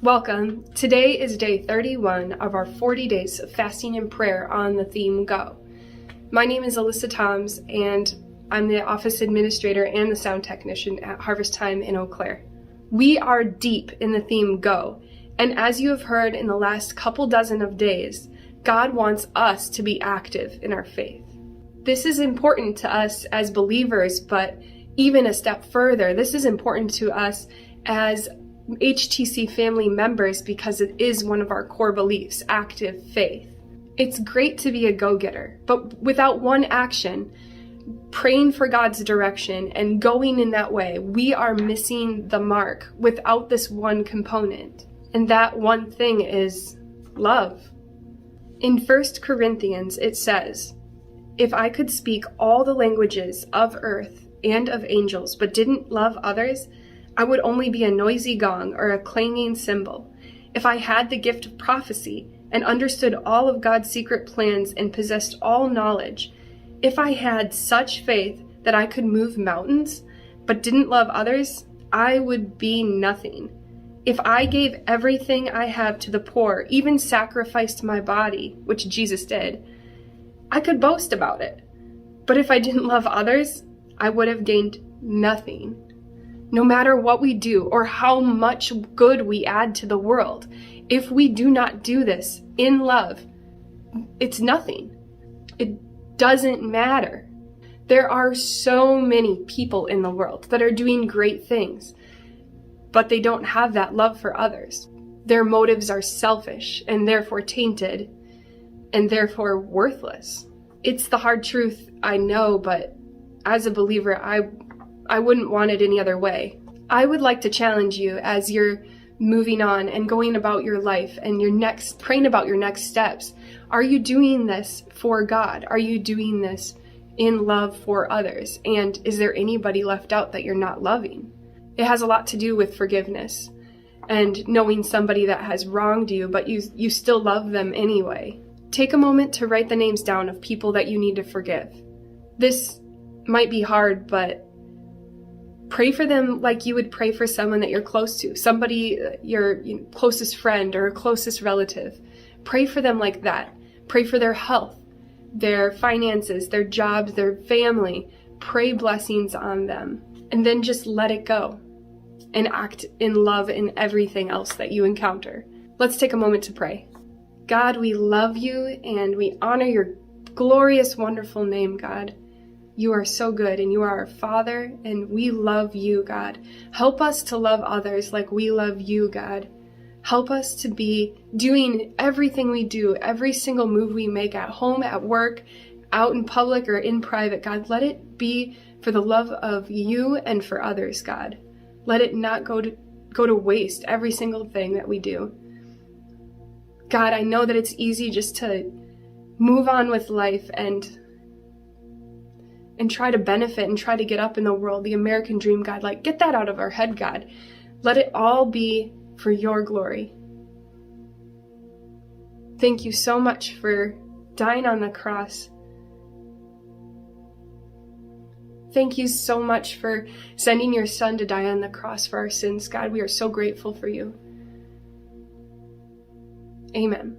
Welcome. Today is day 31 of our 40 days of fasting and prayer on the theme Go. My name is Alyssa Thoms, and I'm the office administrator and the sound technician at Harvest Time in Eau Claire. We are deep in the theme Go, and as you have heard in the last couple dozen of days, God wants us to be active in our faith. This is important to us as believers, but even a step further, this is important to us as HTC family members because it is one of our core beliefs, active faith. It's great to be a go-getter, but without one action, praying for God's direction and going in that way, we are missing the mark without this one component. And that one thing is love. In 1 Corinthians, it says, "If I could speak all the languages of earth and of angels, but didn't love others, I would only be a noisy gong or a clanging cymbal. If I had the gift of prophecy and understood all of God's secret plans and possessed all knowledge, if I had such faith that I could move mountains, but didn't love others, I would be nothing. If I gave everything I have to the poor, even sacrificed my body," which Jesus did, "I could boast about it. But if I didn't love others, I would have gained nothing." No matter what we do or how much good we add to the world, if we do not do this in love, it's nothing. It doesn't matter. There are so many people in the world that are doing great things, but they don't have that love for others. Their motives are selfish and therefore tainted and therefore worthless. It's the hard truth, I know, but as a believer, I wouldn't want it any other way. I would like to challenge you as you're moving on and going about your life and praying about your next steps. Are you doing this for God? Are you doing this in love for others? And is there anybody left out that you're not loving? It has a lot to do with forgiveness and knowing somebody that has wronged you, but you still love them anyway. Take a moment to write the names down of people that you need to forgive. This might be hard, but pray for them like you would pray for someone that you're close to, somebody, your closest friend or closest relative. Pray for them like that. Pray for their health, their finances, their jobs, their family. Pray blessings on them. And then just let it go and act in love in everything else that you encounter. Let's take a moment to pray. God, we love you and we honor your glorious, wonderful name, God. You are so good and you are our Father and we love you, God. Help us to love others like we love you, God. Help us to be doing everything we do, every single move we make at home, at work, out in public or in private, God. Let it be for the love of you and for others, God. Let it not go to waste, every single thing that we do. God, I know that it's easy just to move on with life and try to benefit and try to get up in the world, the American dream, God. Like, get that out of our head, God. Let it all be for your glory. Thank you so much for dying on the cross. Thank you so much for sending your Son to die on the cross for our sins, God. We are so grateful for you. Amen.